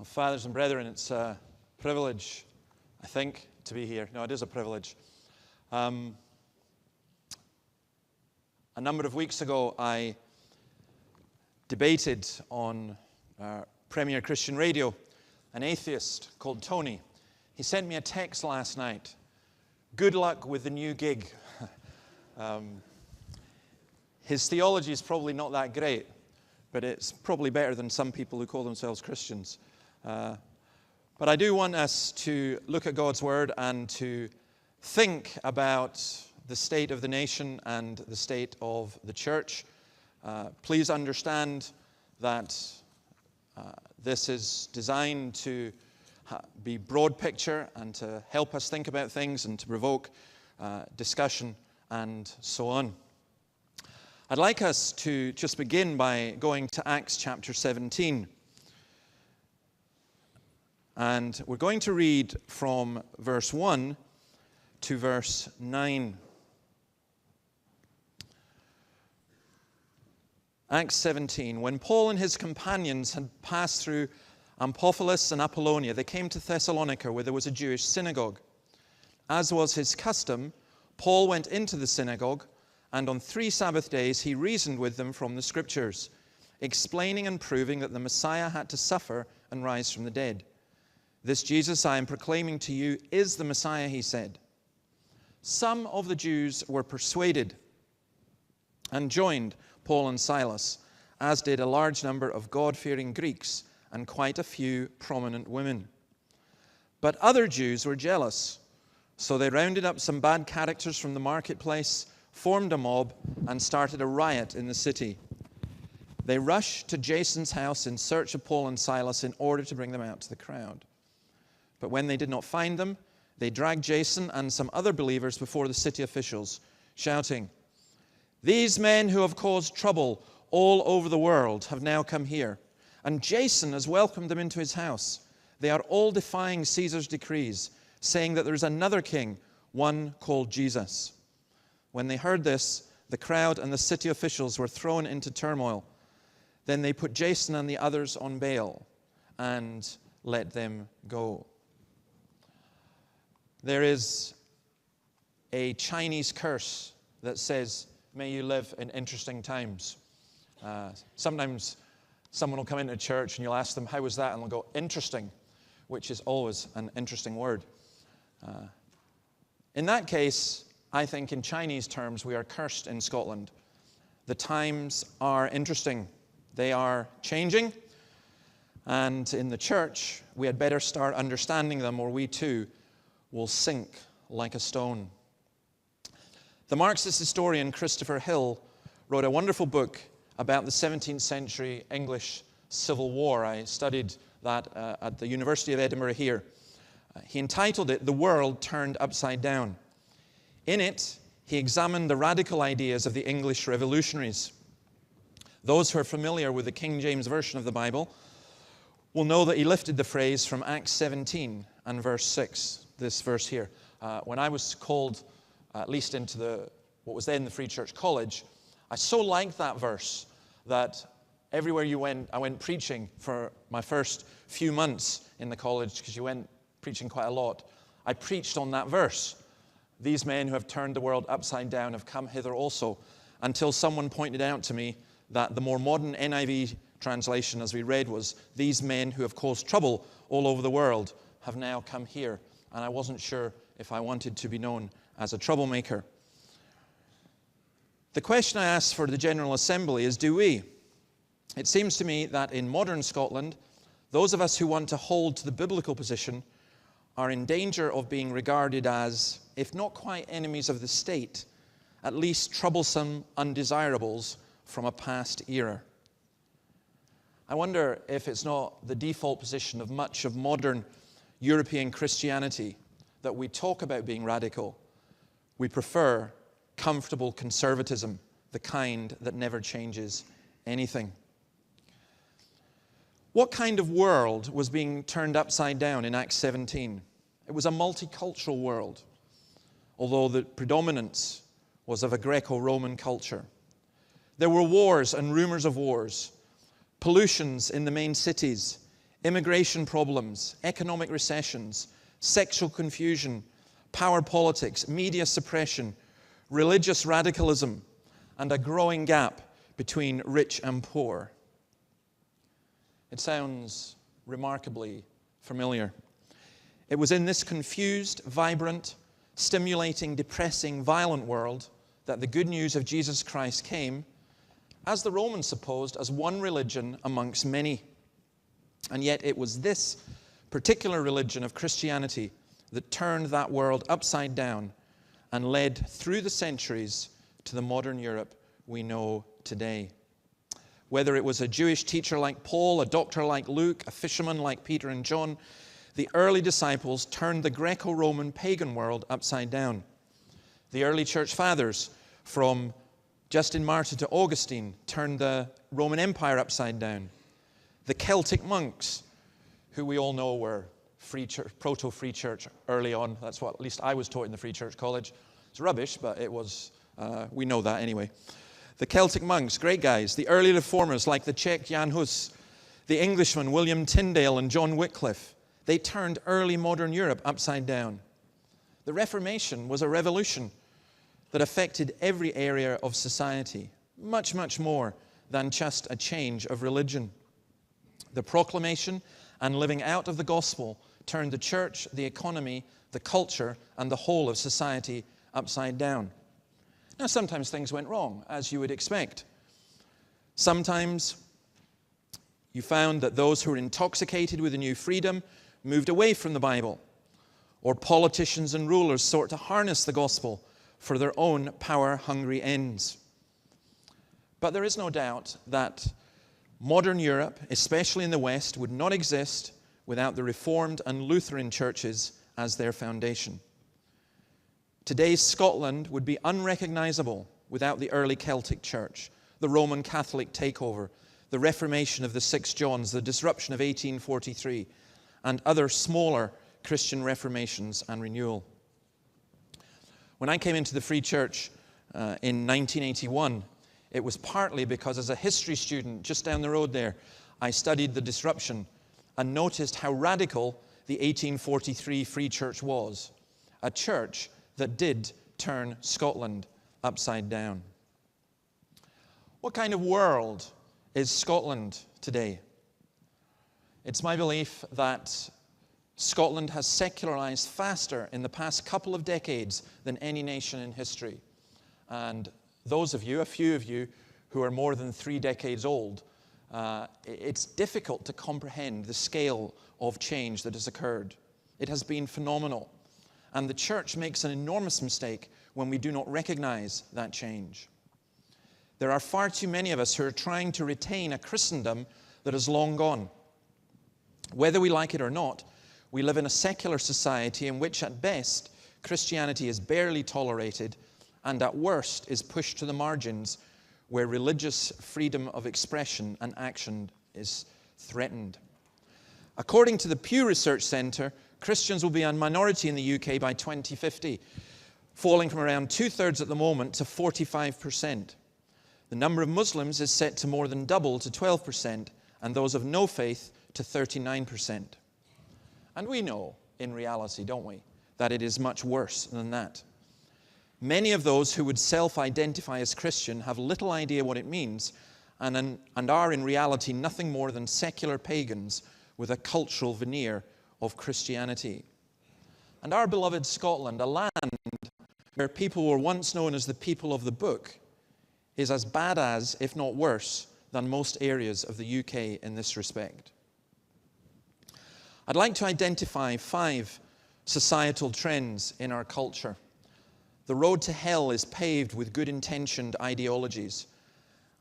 Well, fathers and brethren, it's a privilege, I think, to be here. No, it is a privilege. A number of weeks ago, I debated on Premier Christian Radio, an atheist called Tony. He sent me a text last night. Good luck with the new gig. His theology is probably not that great, but it's probably better than some people who call themselves Christians. But I do want us to look at God's Word and to think about the state of the nation and the state of the church. Please understand that this is designed to be broad picture and to help us think about things and to provoke discussion and so on. I'd like us to just begin by going to Acts chapter 17. And we're going to read from verse 1 to verse 9. Acts 17. When Paul and his companions had passed through Amphipolis and Apollonia, they came to Thessalonica, where there was a Jewish synagogue. As was his custom, Paul went into the synagogue, and on 3 Sabbath days he reasoned with them from the Scriptures, explaining and proving that the Messiah had to suffer and rise from the dead. This Jesus I am proclaiming to you is the Messiah, he said. Some of the Jews were persuaded and joined Paul and Silas, as did a large number of God-fearing Greeks and quite a few prominent women. But other Jews were jealous, so they rounded up some bad characters from the marketplace, formed a mob, and started a riot in the city. They rushed to Jason's house in search of Paul and Silas in order to bring them out to the crowd. But when they did not find them, they dragged Jason and some other believers before the city officials, shouting, "These men who have caused trouble all over the world have now come here, and Jason has welcomed them into his house. They are all defying Caesar's decrees, saying that there is another king, one called Jesus." When they heard this, the crowd and the city officials were thrown into turmoil. Then they put Jason and the others on bail and let them go. There is a Chinese curse that says, "May you live in interesting times." Sometimes someone will come into church and you'll ask them, "How was that?" And they'll go, "Interesting," which is always an interesting word. In that case, I think in Chinese terms, we are cursed in Scotland. The times are interesting. They are changing. And in the church, we had better start understanding them, or we too will sink like a stone. The Marxist historian Christopher Hill wrote a wonderful book about the 17th century English Civil War. I studied that at the University of Edinburgh here. He entitled it, "The World Turned Upside Down." In it, he examined the radical ideas of the English revolutionaries. Those who are familiar with the King James Version of the Bible will know that he lifted the phrase from Acts 17 and verse 6, this verse here. When I was called, at least into what was then the Free Church College, I so liked that verse that everywhere I went preaching for my first few months in the college, because you went preaching quite a lot. I preached on that verse. These men who have turned the world upside down have come hither also, until someone pointed out to me that the more modern NIV translation, as we read, was, "These men who have caused trouble all over the world have now come here." And I wasn't sure if I wanted to be known as a troublemaker. The question I ask for the General Assembly is, do we? It seems to me that in modern Scotland, those of us who want to hold to the biblical position are in danger of being regarded as, if not quite enemies of the state, at least troublesome undesirables from a past era. I wonder if it's not the default position of much of modern European Christianity that we talk about being radical. We prefer comfortable conservatism, the kind that never changes anything. What kind of world was being turned upside down in Acts 17? It was a multicultural world, although the predominance was of a Greco-Roman culture. There were wars and rumors of wars, pollutions in the main cities, immigration problems, economic recessions, sexual confusion, power politics, media suppression, religious radicalism, and a growing gap between rich and poor. It sounds remarkably familiar. It was in this confused, vibrant, stimulating, depressing, violent world that the good news of Jesus Christ came, as the Romans supposed, as one religion amongst many. And yet it was this particular religion of Christianity that turned that world upside down and led through the centuries to the modern Europe we know today. Whether it was a Jewish teacher like Paul, a doctor like Luke, a fisherman like Peter and John, the early disciples turned the Greco-Roman pagan world upside down. The early church fathers, from Justin Martyr to Augustine, turned the Roman Empire upside down. The Celtic monks, who we all know were free church, proto-free church early on. That's what at least I was taught in the Free Church College. It's rubbish, but it was, we know that anyway. The Celtic monks, great guys. The early reformers like the Czech Jan Hus, the Englishmen William Tyndale and John Wycliffe, they turned early modern Europe upside down. The Reformation was a revolution that affected every area of society, much, much more than just a change of religion. The proclamation and living out of the gospel turned the church, the economy, the culture, and the whole of society upside down. Now, sometimes things went wrong, as you would expect. Sometimes you found that those who were intoxicated with a new freedom moved away from the Bible, or politicians and rulers sought to harness the gospel for their own power-hungry ends. But there is no doubt that modern Europe, especially in the West, would not exist without the Reformed and Lutheran churches as their foundation. Today's Scotland would be unrecognizable without the early Celtic church, the Roman Catholic takeover, the Reformation of the Six Johns, the disruption of 1843, and other smaller Christian reformations and renewal. When I came into the Free Church in 1981, it was partly because as a history student just down the road there, I studied the disruption and noticed how radical the 1843 Free Church was, a church that did turn Scotland upside down. What kind of world is Scotland today? It's my belief that Scotland has secularized faster in the past couple of decades than any nation in history. And those of you, a few of you, who are more than 3 decades old, it's difficult to comprehend the scale of change that has occurred. It has been phenomenal. And the church makes an enormous mistake when we do not recognize that change. There are far too many of us who are trying to retain a Christendom that is long gone. Whether we like it or not, we live in a secular society in which at best Christianity is barely tolerated and at worst is pushed to the margins where religious freedom of expression and action is threatened. According to the Pew Research Centre, Christians will be a minority in the UK by 2050, falling from around 2/3 at the moment to 45%. The number of Muslims is set to more than double to 12%, and those of no faith to 39%. And we know, in reality, don't we, that it is much worse than that. Many of those who would self-identify as Christian have little idea what it means and are in reality nothing more than secular pagans with a cultural veneer of Christianity. And our beloved Scotland, a land where people were once known as the people of the book, is as bad as, if not worse, than most areas of the UK in this respect. I'd like to identify 5 societal trends in our culture. The road to hell is paved with good-intentioned ideologies.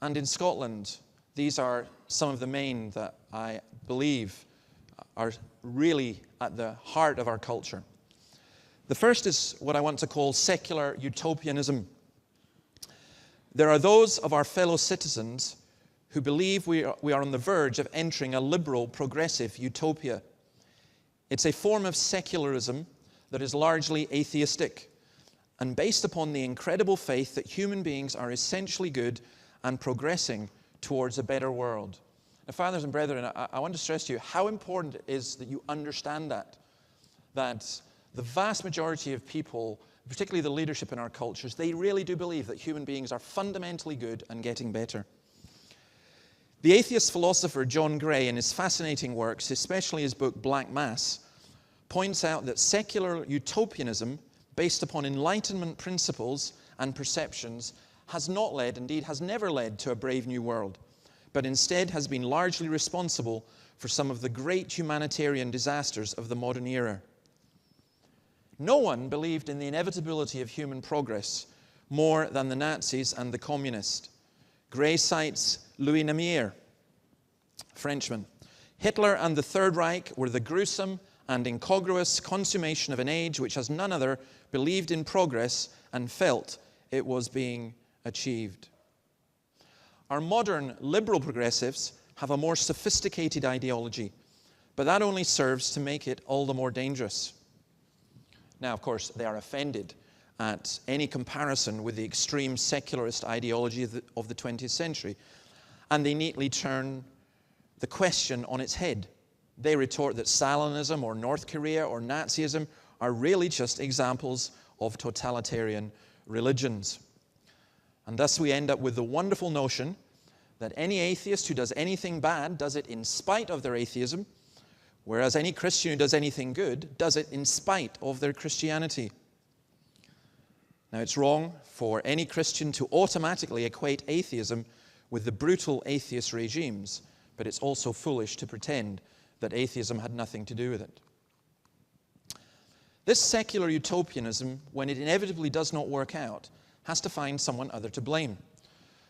And in Scotland, these are some of the main that I believe are really at the heart of our culture. The first is what I want to call secular utopianism. There are those of our fellow citizens who believe we are on the verge of entering a liberal, progressive utopia. It's a form of secularism that is largely atheistic and based upon the incredible faith that human beings are essentially good and progressing towards a better world. Now, fathers and brethren, I want to stress to you how important it is that you understand that the vast majority of people, particularly the leadership in our cultures, they really do believe that human beings are fundamentally good and getting better. The atheist philosopher John Gray, in his fascinating works, especially his book Black Mass, points out that secular utopianism, based upon Enlightenment principles and perceptions, has not led, indeed has never led, to a brave new world, but instead has been largely responsible for some of the great humanitarian disasters of the modern era. No one believed in the inevitability of human progress more than the Nazis and the communists. Gray cites Louis Namier, Frenchman. Hitler and the Third Reich were the gruesome and incongruous consummation of an age which, as none other, believed in progress and felt it was being achieved. Our modern liberal progressives have a more sophisticated ideology, but that only serves to make it all the more dangerous. Now, of course, they are offended at any comparison with the extreme secularist ideology of the 20th century, and they neatly turn the question on its head. They retort that Stalinism or North Korea or Nazism are really just examples of totalitarian religions. And thus we end up with the wonderful notion that any atheist who does anything bad does it in spite of their atheism, whereas any Christian who does anything good does it in spite of their Christianity. Now, it's wrong for any Christian to automatically equate atheism with the brutal atheist regimes, but it's also foolish to pretend that atheism had nothing to do with it. This secular utopianism, when it inevitably does not work out, has to find someone other to blame.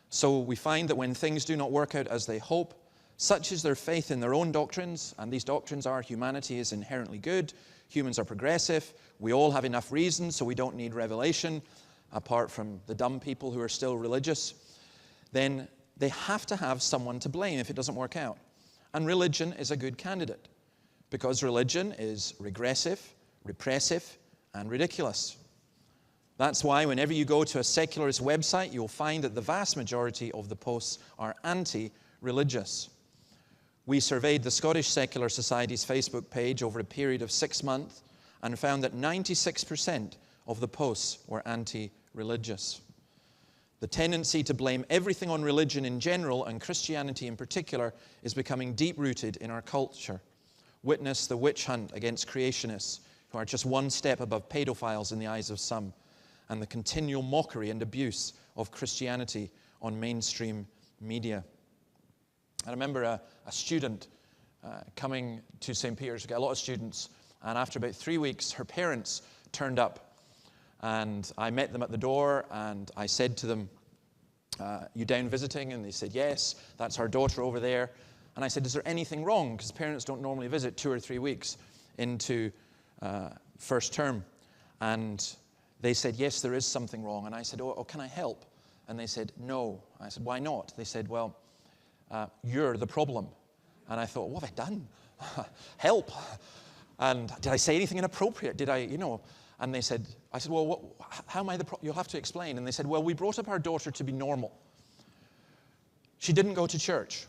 So we find that when things do not work out as they hope, such is their faith in their own doctrines, and these doctrines are humanity is inherently good, humans are progressive, we all have enough reasons, so we don't need revelation, apart from the dumb people who are still religious, then they have to have someone to blame if it doesn't work out. And religion is a good candidate, because religion is regressive, repressive, and ridiculous. That's why whenever you go to a secularist website, you'll find that the vast majority of the posts are anti-religious. We surveyed the Scottish Secular Society's Facebook page over a period of 6 months and found that 96% of the posts were anti-religious. The tendency to blame everything on religion in general and Christianity in particular is becoming deep-rooted in our culture. Witness the witch hunt against creationists, who are just one step above pedophiles in the eyes of some, and the continual mockery and abuse of Christianity on mainstream media. I remember a student coming to St. Peter's. We got a lot of students, and after about 3 weeks, her parents turned up. And I met them at the door, and I said to them, you down visiting? And they said, yes, that's our daughter over there. And I said, is there anything wrong? Because parents don't normally visit 2 or 3 weeks into first term. And they said, yes, there is something wrong. And I said, oh, can I help? And they said, no. I said, why not? They said, well, you're the problem. And I thought, what have I done? Help. And did I say anything inappropriate? Did I, And they said, I said, well, how am I the problem? You'll have to explain. And they said, well, we brought up our daughter to be normal. She didn't go to church.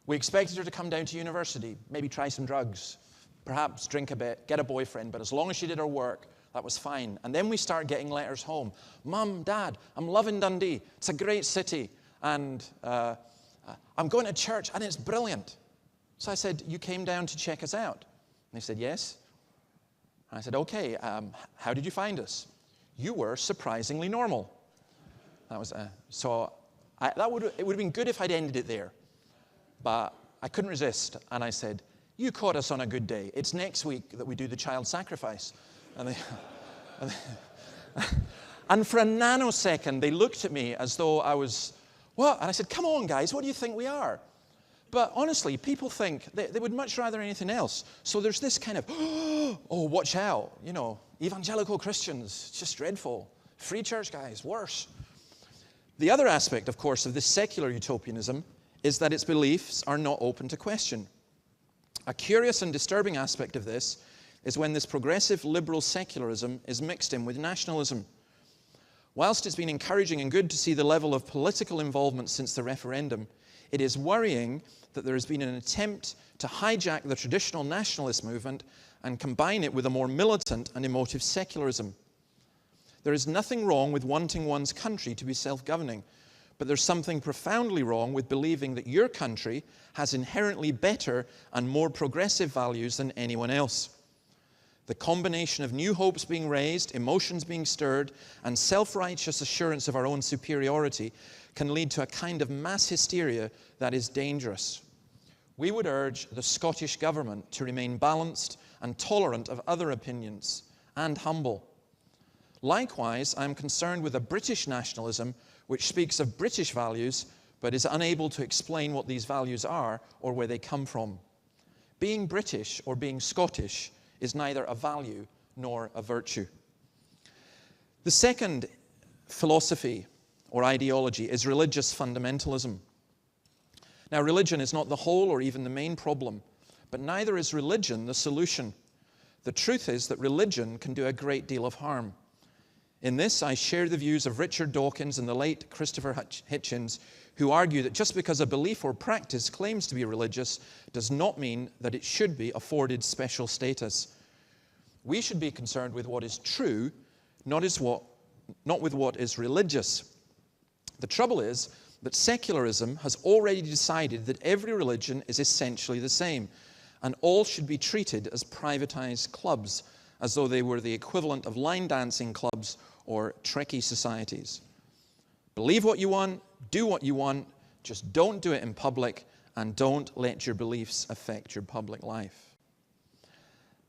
We expected her to come down to university, maybe try some drugs, perhaps drink a bit, get a boyfriend, but as long as she did her work, that was fine. And then we start getting letters home. Mum, Dad, I'm loving Dundee. It's a great city. And I'm going to church, and it's brilliant. So I said, you came down to check us out? And they said, yes. And I said, okay, how did you find us? You were surprisingly normal. That was it would have been good if I'd ended it there. But I couldn't resist. And I said, you caught us on a good day. It's next week that we do the child sacrifice. And for a nanosecond, they looked at me as though I was, what? And I said, come on, guys, what do you think we are? But honestly, people think they would much rather anything else. So there's this kind of, oh, watch out, evangelical Christians, it's just dreadful. Free church guys, worse. The other aspect, of course, of this secular utopianism is that its beliefs are not open to question. A curious and disturbing aspect of this is when this progressive liberal secularism is mixed in with nationalism. Whilst it's been encouraging and good to see the level of political involvement since the referendum, It is worrying that there has been an attempt to hijack the traditional nationalist movement and combine it with a more militant and emotive secularism. There is nothing wrong with wanting one's country to be self-governing, but there's something profoundly wrong with believing that your country has inherently better and more progressive values than anyone else. The combination of new hopes being raised, emotions being stirred, and self-righteous assurance of our own superiority can lead to a kind of mass hysteria that is dangerous. We would urge the Scottish government to remain balanced and tolerant of other opinions, and humble. Likewise, I am concerned with a British nationalism which speaks of British values, but is unable to explain what these values are or where they come from. Being British or being Scottish is neither a value nor a virtue. The second philosophy or ideology is religious fundamentalism. Now, religion is not the whole or even the main problem, but neither is religion the solution. The truth is that religion can do a great deal of harm. In this, I share the views of Richard Dawkins and the late Christopher Hitchens, who argue that just because a belief or practice claims to be religious does not mean that it should be afforded special status. We should be concerned with what is true, not with what is religious. The trouble is that secularism has already decided that every religion is essentially the same, and all should be treated as privatized clubs, as though they were the equivalent of line dancing clubs or Trekkie societies. Believe what you want, do what you want, just don't do it in public, and don't let your beliefs affect your public life.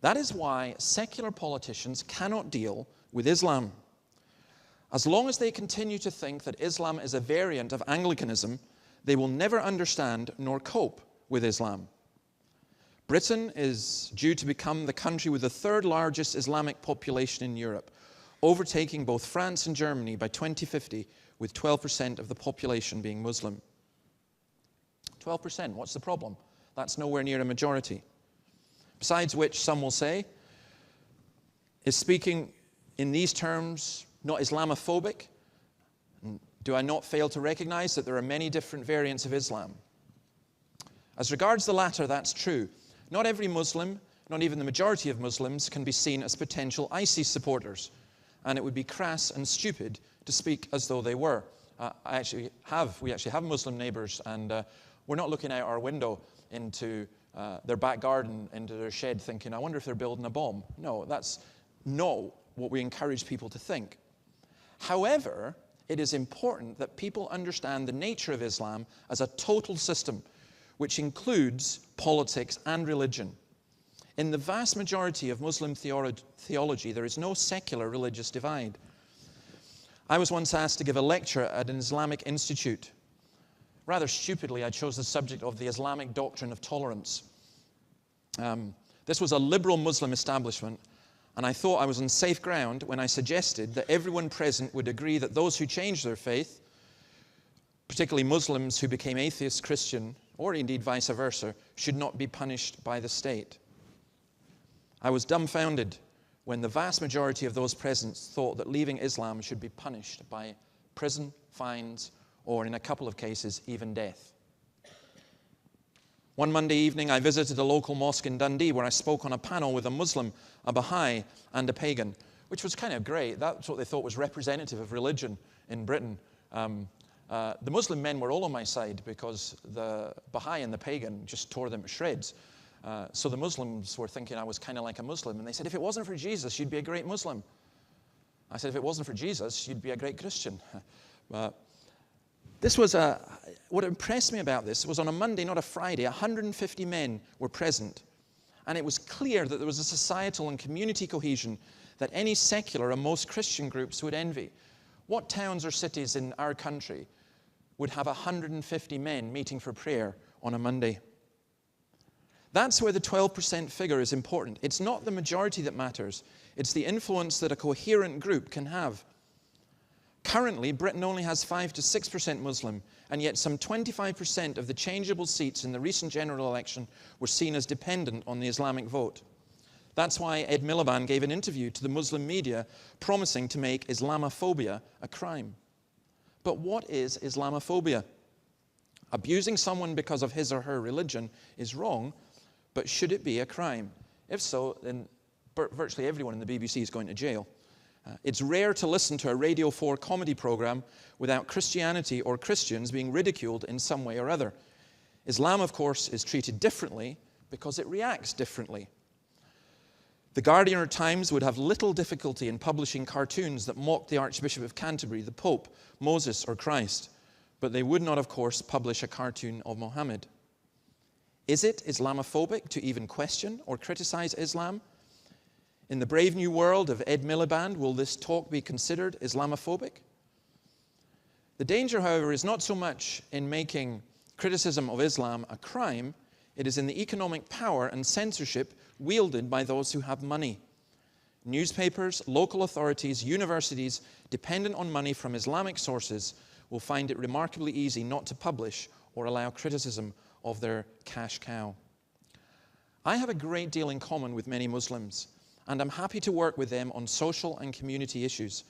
That is why secular politicians cannot deal with Islam. As long as they continue to think that Islam is a variant of Anglicanism, they will never understand nor cope with Islam. Britain is due to become the country with the third largest Islamic population in Europe, overtaking both France and Germany by 2050, with 12% of the population being Muslim. 12%, what's the problem? That's nowhere near a majority. Besides which, some will say, is speaking in these terms not Islamophobic? Do I not fail to recognize that there are many different variants of Islam? As regards the latter, that's true. Not every Muslim, not even the majority of Muslims, can be seen as potential ISIS supporters, and it would be crass and stupid to speak as though they were. We actually have Muslim neighbors, and we're not looking out our window into their back garden, into their shed, thinking, I wonder if they're building a bomb. No, that's not what we encourage people to think. However, it is important that people understand the nature of Islam as a total system, which includes politics and religion. In the vast majority of Muslim theology, there is no secular religious divide. I was once asked to give a lecture at an Islamic institute. Rather stupidly, I chose the subject of the Islamic doctrine of tolerance. This was a liberal Muslim establishment, and I thought I was on safe ground when I suggested that everyone present would agree that those who changed their faith, particularly Muslims who became atheist Christian, or indeed vice versa, should not be punished by the state. I was dumbfounded when the vast majority of those present thought that leaving Islam should be punished by prison, fines, or in a couple of cases, even death. One Monday evening, I visited a local mosque in Dundee where I spoke on a panel with a Muslim, a Baha'i, and a pagan, which was kind of great. That's what they thought was representative of religion in Britain. The Muslim men were all on my side because the Baha'i and the pagan just tore them to shreds. So the Muslims were thinking I was kind of like a Muslim. And they said, if it wasn't for Jesus, you'd be a great Muslim. I said, if it wasn't for Jesus, you'd be a great Christian. What impressed me about this was on a Monday, not a Friday, 150 men were present. And it was clear that there was a societal and community cohesion that any secular and most Christian groups would envy. What towns or cities in our country would have 150 men meeting for prayer on a Monday? That's where the 12% figure is important. It's not the majority that matters. It's the influence that a coherent group can have. Currently, Britain only has 5 to 6% Muslim, and yet some 25% of the changeable seats in the recent general election were seen as dependent on the Islamic vote. That's why Ed Miliband gave an interview to the Muslim media promising to make Islamophobia a crime. But what is Islamophobia? Abusing someone because of his or her religion is wrong, but should it be a crime? If so, then virtually everyone in the BBC is going to jail. It's rare to listen to a Radio 4 comedy program without Christianity or Christians being ridiculed in some way or other. Islam, of course, is treated differently because it reacts differently. The Guardian or Times would have little difficulty in publishing cartoons that mock the Archbishop of Canterbury, the Pope, Moses, or Christ, but they would not, of course, publish a cartoon of Mohammed. Is it Islamophobic to even question or criticize Islam? In the Brave New World of Ed Miliband, will this talk be considered Islamophobic? The danger, however, is not so much in making criticism of Islam a crime, it is in the economic power and censorship wielded by those who have money. Newspapers, local authorities, universities dependent on money from Islamic sources will find it remarkably easy not to publish or allow criticism of their cash cow. I have a great deal in common with many Muslims, and I'm happy to work with them on social and community issues.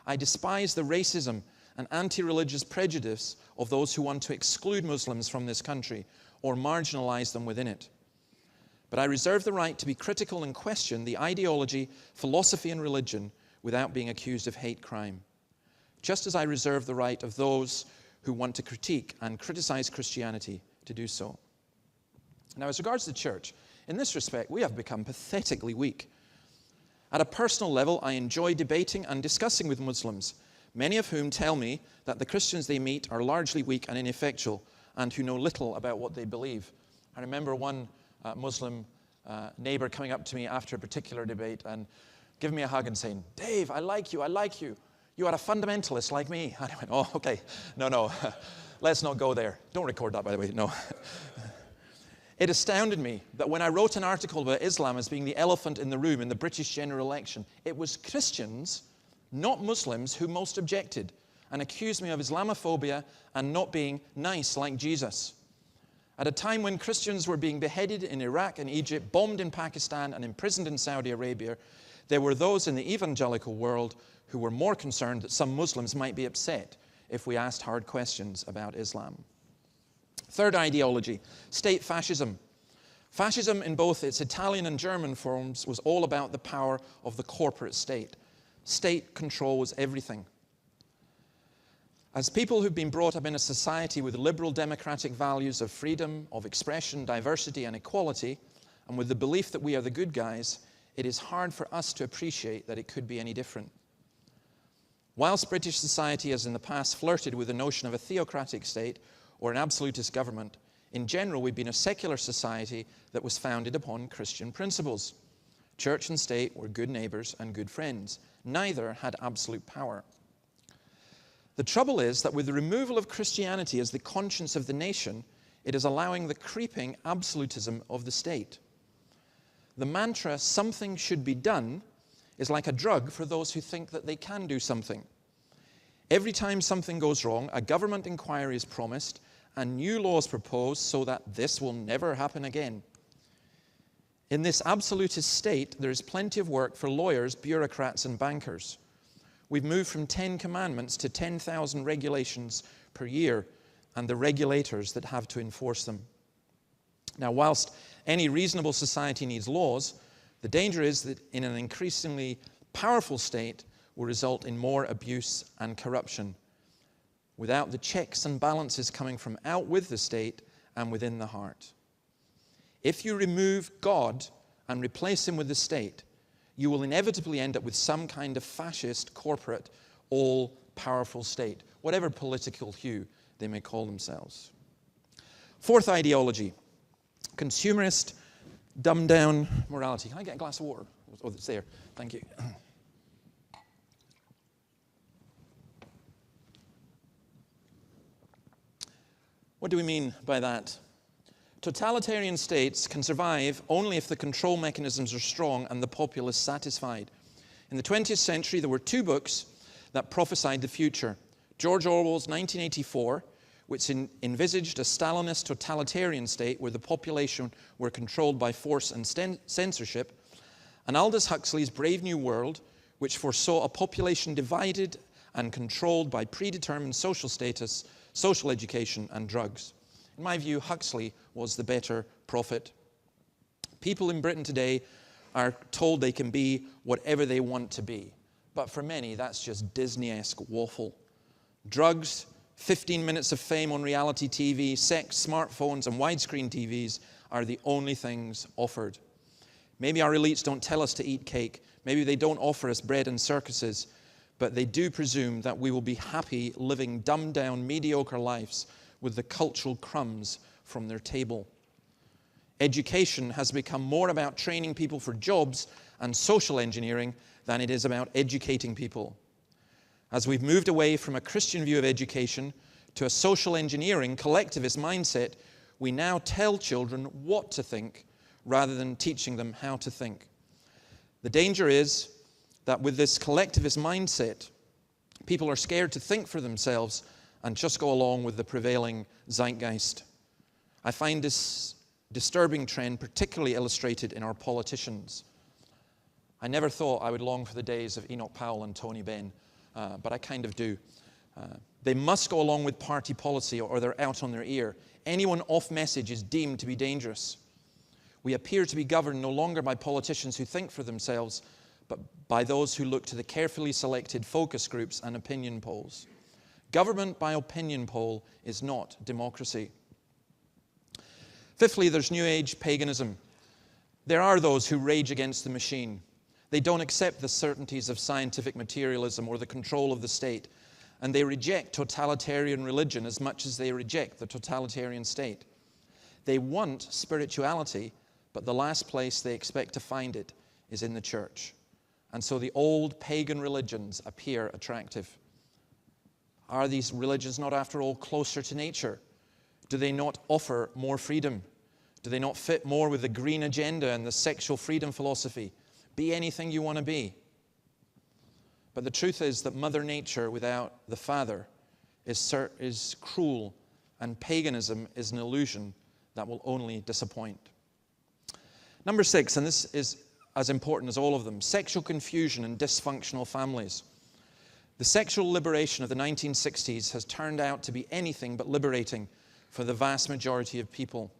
I despise the racism and anti-religious prejudice of those who want to exclude Muslims from this country or marginalize them within it. But I reserve the right to be critical and question the ideology, philosophy, and religion without being accused of hate crime. Just as I reserve the right of those who want to critique and criticize Christianity to do so. Now, as regards the church, in this respect, we have become pathetically weak. At a personal level, I enjoy debating and discussing with Muslims, many of whom tell me that the Christians they meet are largely weak and ineffectual and who know little about what they believe. I remember one Muslim neighbor coming up to me after a particular debate and giving me a hug and saying, "Dave, I like you. You are a fundamentalist like me." And I went, "Oh, okay. No. Let's not go there." Don't record that, by the way. No. It astounded me that when I wrote an article about Islam as being the elephant in the room in the British general election, it was Christians, not Muslims, who most objected and accused me of Islamophobia and not being nice like Jesus. At a time when Christians were being beheaded in Iraq and Egypt, bombed in Pakistan, and imprisoned in Saudi Arabia, there were those in the evangelical world who were more concerned that some Muslims might be upset if we asked hard questions about Islam. Third ideology, state fascism. Fascism in both its Italian and German forms was all about the power of the corporate state. State controls everything. As people who've been brought up in a society with liberal democratic values of freedom, of expression, diversity, and equality, and with the belief that we are the good guys, it is hard for us to appreciate that it could be any different. Whilst British society has in the past flirted with the notion of a theocratic state or an absolutist government, in general we've been a secular society that was founded upon Christian principles. Church and state were good neighbors and good friends. Neither had absolute power. The trouble is that with the removal of Christianity as the conscience of the nation, it is allowing the creeping absolutism of the state. The mantra, "something should be done," is like a drug for those who think that they can do something. Every time something goes wrong, a government inquiry is promised and new laws proposed so that this will never happen again. In this absolutist state, there is plenty of work for lawyers, bureaucrats, and bankers. We've moved from 10 commandments to 10,000 regulations per year, and the regulators that have to enforce them. Now, whilst any reasonable society needs laws, the danger is that in an increasingly powerful state will result in more abuse and corruption, without the checks and balances coming from out with the state and within the heart. If you remove God and replace him with the state, you will inevitably end up with some kind of fascist, corporate, all-powerful state, whatever political hue they may call themselves. Fourth ideology, consumerist, dumbed-down morality. Can I get a glass of water? Oh, it's there. Thank you. What do we mean by that? Totalitarian states can survive only if the control mechanisms are strong and the populace satisfied. In the 20th century, there were two books that prophesied the future. George Orwell's 1984, which envisaged a Stalinist totalitarian state where the population were controlled by force and censorship, and Aldous Huxley's Brave New World, which foresaw a population divided and controlled by predetermined social status, social education, and drugs. In my view, Huxley was the better prophet. People in Britain today are told they can be whatever they want to be. But for many, that's just Disney-esque waffle. Drugs, 15 minutes of fame on reality TV, sex, smartphones, and widescreen TVs are the only things offered. Maybe our elites don't tell us to eat cake. Maybe they don't offer us bread and circuses. But they do presume that we will be happy living dumbed-down, mediocre lives with the cultural crumbs from their table. Education has become more about training people for jobs and social engineering than it is about educating people. As we've moved away from a Christian view of education to a social engineering, collectivist mindset, we now tell children what to think rather than teaching them how to think. The danger is that with this collectivist mindset, people are scared to think for themselves and just go along with the prevailing zeitgeist. I find this disturbing trend particularly illustrated in our politicians. I never thought I would long for the days of Enoch Powell and Tony Benn, but I kind of do. They must go along with party policy or they're out on their ear. Anyone off message is deemed to be dangerous. We appear to be governed no longer by politicians who think for themselves, but by those who look to the carefully selected focus groups and opinion polls. Government by opinion poll is not democracy. Fifthly, there's New Age paganism. There are those who rage against the machine. They don't accept the certainties of scientific materialism or the control of the state, and they reject totalitarian religion as much as they reject the totalitarian state. They want spirituality, but the last place they expect to find it is in the church. And so the old pagan religions appear attractive. Are these religions not, after all, closer to nature? Do they not offer more freedom? Do they not fit more with the green agenda and the sexual freedom philosophy? Be anything you want to be. But the truth is that Mother Nature without the Father is cruel, and paganism is an illusion that will only disappoint. Number 6, and this is as important as all of them, sexual confusion and dysfunctional families. The sexual liberation of the 1960s has turned out to be anything but liberating for the vast majority of people.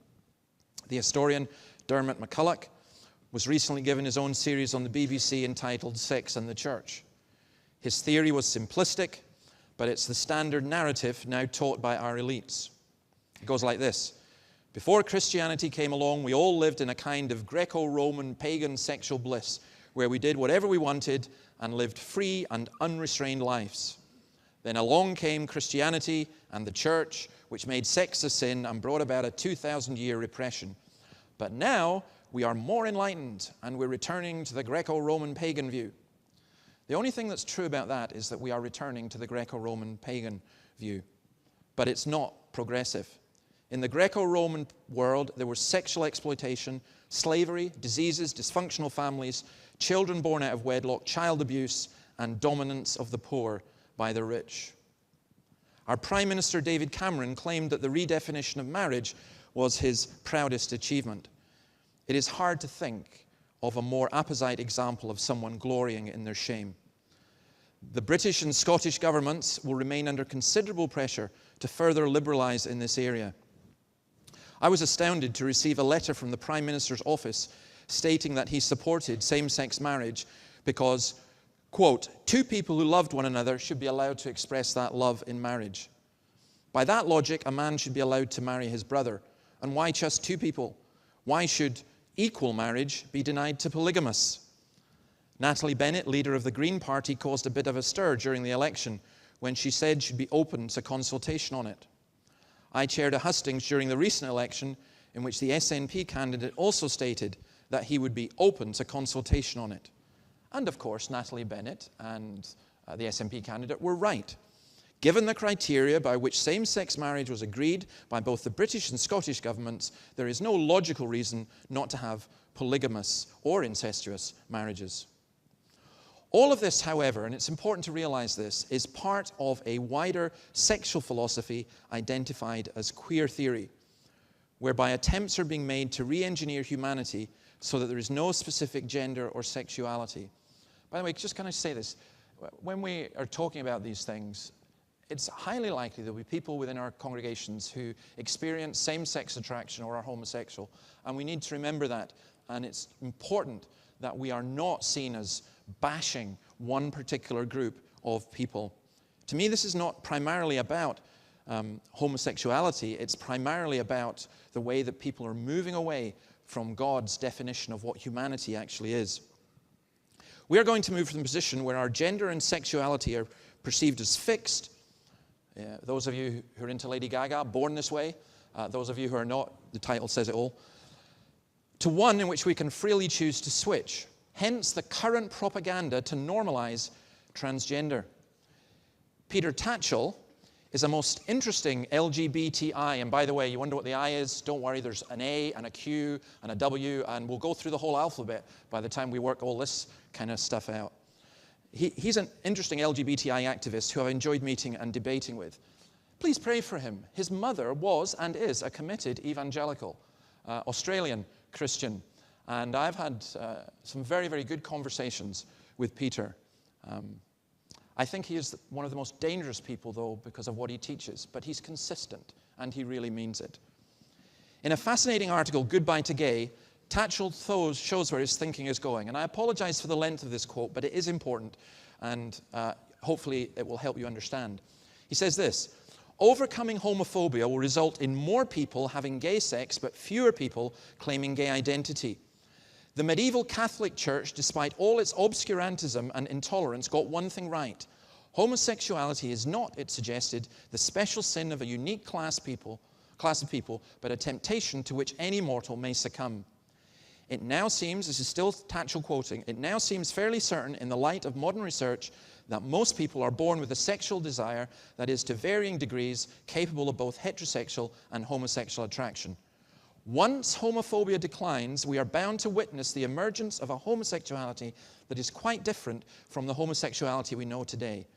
The historian Dermot McCulloch was recently given his own series on the BBC entitled Sex and the Church. His theory was simplistic, but it's the standard narrative now taught by our elites. It goes like this. Before Christianity came along, we all lived in a kind of Greco-Roman pagan sexual bliss where we did whatever we wanted and lived free and unrestrained lives. Then along came Christianity and the church, which made sex a sin and brought about a 2,000-year repression. But now we are more enlightened and we're returning to the Greco-Roman pagan view. The only thing that's true about that is that we are returning to the Greco-Roman pagan view. But it's not progressive. In the Greco-Roman world, there was sexual exploitation, slavery, diseases, dysfunctional families, children born out of wedlock, child abuse, and dominance of the poor by the rich. Our Prime Minister David Cameron claimed that the redefinition of marriage was his proudest achievement. It is hard to think of a more apposite example of someone glorying in their shame. The British and Scottish governments will remain under considerable pressure to further liberalize in this area. I was astounded to receive a letter from the Prime Minister's office stating that he supported same-sex marriage because, quote, 2 people who loved one another should be allowed to express that love in marriage. By that logic, a man should be allowed to marry his brother. And why just 2 people? Why should equal marriage be denied to polygamists? Natalie Bennett, leader of the Green Party, caused a bit of a stir during the election when she said she'd be open to consultation on it. I chaired a hustings during the recent election in which the SNP candidate also stated that he would be open to consultation on it. And of course, Natalie Bennett and the SNP candidate were right. Given the criteria by which same-sex marriage was agreed by both the British and Scottish governments, there is no logical reason not to have polygamous or incestuous marriages. All of this, however, and it's important to realize this, is part of a wider sexual philosophy identified as queer theory, whereby attempts are being made to re-engineer humanity so that there is no specific gender or sexuality. By the way, just can I say this? When we are talking about these things, it's highly likely there'll be people within our congregations who experience same-sex attraction or are homosexual. And we need to remember that. And it's important that we are not seen as bashing one particular group of people. To me, this is not primarily about homosexuality. It's primarily about the way that people are moving away from God's definition of what humanity actually is. We are going to move from the position where our gender and sexuality are perceived as fixed. Those of you who are into Lady Gaga, Born This Way. Those of you who are not, the title says it all. To one in which we can freely choose to switch. Hence the current propaganda to normalize transgender. Peter Tatchell is a most interesting LGBTI. And by the way, you wonder what the I is? Don't worry, there's an A and a Q and a W, and we'll go through the whole alphabet by the time we work all this kind of stuff out. He's an interesting LGBTI activist who I've enjoyed meeting and debating with. Please pray for him. His mother was and is a committed evangelical, Australian Christian. And I've had some very, very good conversations with Peter. I think he is one of the most dangerous people, though, because of what he teaches. But he's consistent, and he really means it. In a fascinating article, Goodbye to Gay, Tatchell shows where his thinking is going. And I apologize for the length of this quote, but it is important, and hopefully it will help you understand. He says this: overcoming homophobia will result in more people having gay sex, but fewer people claiming gay identity. The medieval Catholic Church, despite all its obscurantism and intolerance, got one thing right. Homosexuality is not, it suggested, the special sin of a unique class of people, but a temptation to which any mortal may succumb. It now seems, this is still Tatchell quoting, it now seems fairly certain in the light of modern research that most people are born with a sexual desire that is to varying degrees capable of both heterosexual and homosexual attraction. Once homophobia declines, we are bound to witness the emergence of a homosexuality that is quite different from the homosexuality we know today.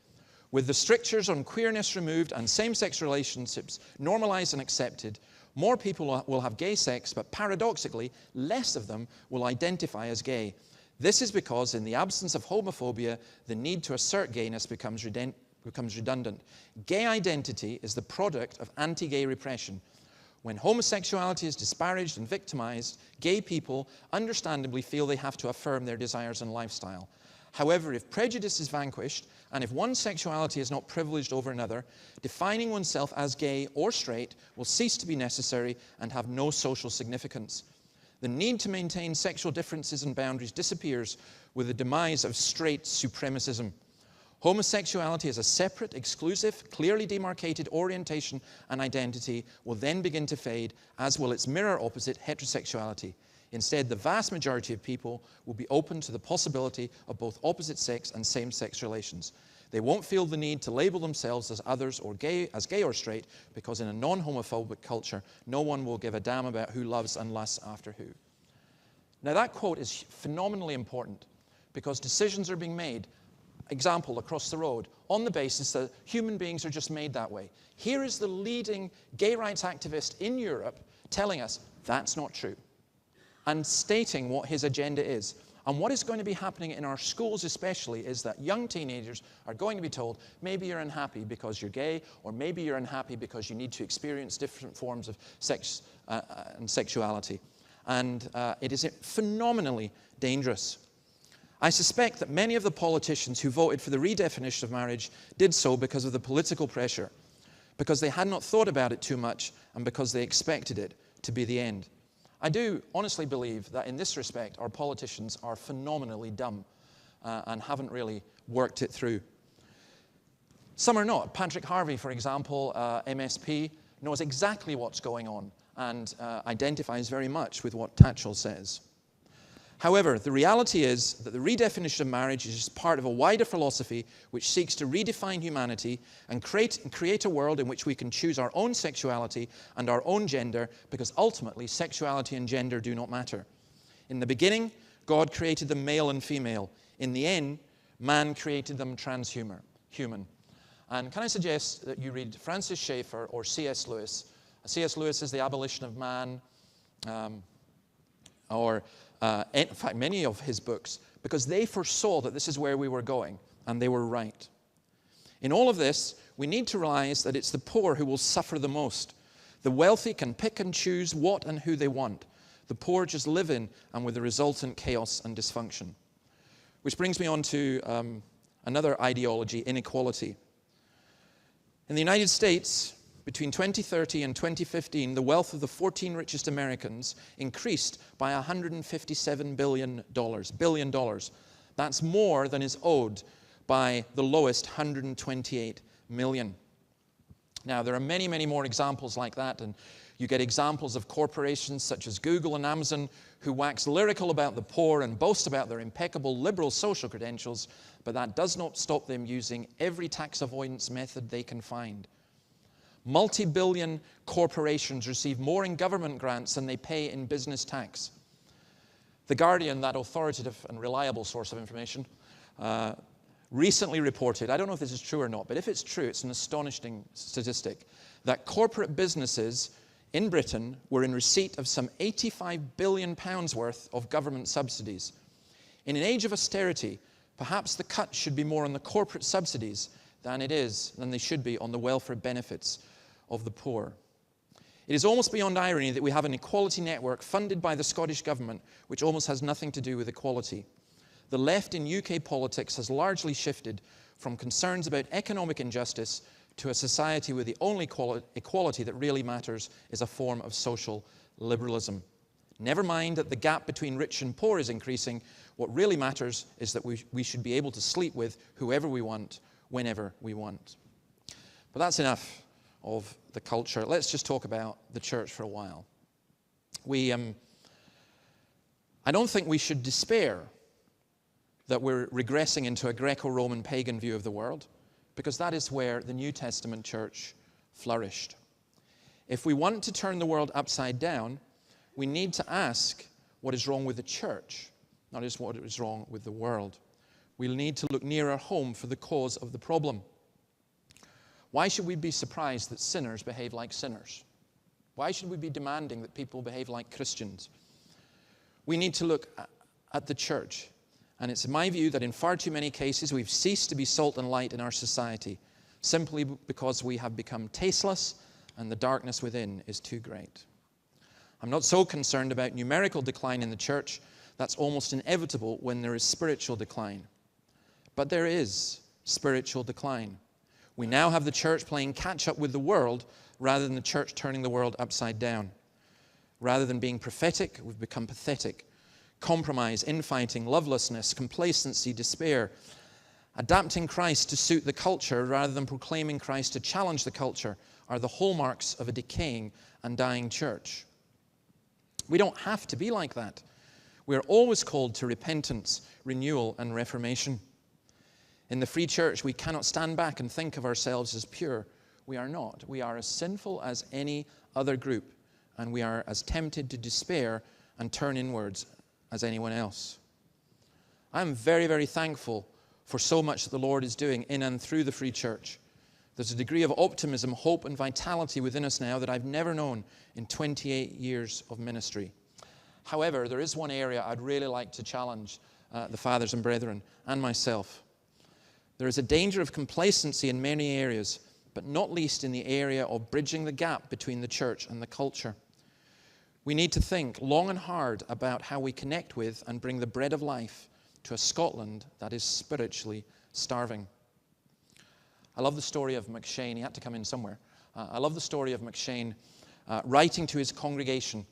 With the strictures on queerness removed and same-sex relationships normalized and accepted, more people will have gay sex, but paradoxically, less of them will identify as gay. This is because, in the absence of homophobia, the need to assert gayness becomes redundant. Gay identity is the product of anti-gay repression. When homosexuality is disparaged and victimized, gay people understandably feel they have to affirm their desires and lifestyle. However, if prejudice is vanquished, and if one sexuality is not privileged over another, defining oneself as gay or straight will cease to be necessary and have no social significance. The need to maintain sexual differences and boundaries disappears with the demise of straight supremacism. Homosexuality as a separate, exclusive, clearly demarcated orientation and identity will then begin to fade, as will its mirror opposite, heterosexuality. Instead, the vast majority of people will be open to the possibility of both opposite sex and same-sex relations. They won't feel the need to label themselves as others or gay or straight, because in a non-homophobic culture, no one will give a damn about who loves and lusts after who. Now, that quote is phenomenally important because decisions are being made, example, across the road, on the basis that human beings are just made that way. Here is the leading gay rights activist in Europe telling us that's not true, and stating what his agenda is. And what is going to be happening in our schools especially is that young teenagers are going to be told, maybe you're unhappy because you're gay, or maybe you're unhappy because you need to experience different forms of sex and sexuality. And it is phenomenally dangerous. I suspect that many of the politicians who voted for the redefinition of marriage did so because of the political pressure, because they had not thought about it too much, and because they expected it to be the end. I do honestly believe that in this respect, our politicians are phenomenally dumb and haven't really worked it through. Some are not. Patrick Harvey, for example, MSP, knows exactly what's going on and identifies very much with what Tatchell says. However, the reality is that the redefinition of marriage is just part of a wider philosophy which seeks to redefine humanity and create a world in which we can choose our own sexuality and our own gender, because ultimately sexuality and gender do not matter. In the beginning, God created them male and female. In the end, man created them transhuman. And can I suggest that you read Francis Schaeffer or C.S. Lewis? C.S. Lewis is The Abolition of Man, in fact, many of his books, because they foresaw that this is where we were going, and they were right. In all of this, we need to realize that it's the poor who will suffer the most. The wealthy can pick and choose what and who they want. The poor just live in and with the resultant chaos and dysfunction. Which brings me on to another ideology, inequality. In the United States, between 2030 and 2015, the wealth of the 14 richest Americans increased by $157 billion. That's more than is owed by the lowest 128 million. Now, there are many, many more examples like that, and you get examples of corporations such as Google and Amazon who wax lyrical about the poor and boast about their impeccable liberal social credentials, but that does not stop them using every tax avoidance method they can find. Multi-billion corporations receive more in government grants than they pay in business tax. The Guardian, that authoritative and reliable source of information, recently reported, I don't know if this is true or not, but if it's true, it's an astonishing statistic, that corporate businesses in Britain were in receipt of some £85 billion worth of government subsidies. In an age of austerity, perhaps the cut should be more on the corporate subsidies than they should be on the welfare benefits of the poor. It is almost beyond irony that we have an equality network funded by the Scottish government which almost has nothing to do with equality. The left in UK politics has largely shifted from concerns about economic injustice to a society where the only equality that really matters is a form of social liberalism. Never mind that the gap between rich and poor is increasing. What really matters is that we should be able to sleep with whoever we want, whenever we want. But that's enough of the culture. Let's just talk about the church for a while. I don't think we should despair that we're regressing into a Greco-Roman pagan view of the world, because that is where the New Testament church flourished. If we want to turn the world upside down, we need to ask what is wrong with the church, not just what is wrong with the world. We'll need to look nearer home for the cause of the problem. Why should we be surprised that sinners behave like sinners? Why should we be demanding that people behave like Christians? We need to look at the church. And it's my view that in far too many cases we've ceased to be salt and light in our society simply because we have become tasteless and the darkness within is too great. I'm not so concerned about numerical decline in the church. That's almost inevitable when there is spiritual decline. But there is spiritual decline. We now have the church playing catch up with the world rather than the church turning the world upside down. Rather than being prophetic, we've become pathetic. Compromise, infighting, lovelessness, complacency, despair. Adapting Christ to suit the culture rather than proclaiming Christ to challenge the culture are the hallmarks of a decaying and dying church. We don't have to be like that. We are always called to repentance, renewal, and reformation. In the free church, we cannot stand back and think of ourselves as pure. We are not. We are as sinful as any other group, and we are as tempted to despair and turn inwards as anyone else. I'm very, very thankful for so much that the Lord is doing in and through the free church. There's a degree of optimism, hope, and vitality within us now that I've never known in 28 years of ministry. However, there is one area I'd really like to challenge the fathers and brethren and myself. There is a danger of complacency in many areas, but not least in the area of bridging the gap between the church and the culture. We need to think long and hard about how we connect with and bring the bread of life to a Scotland that is spiritually starving. I love the story of McShane. He had to come in somewhere. I love the story of McShane writing to his congregation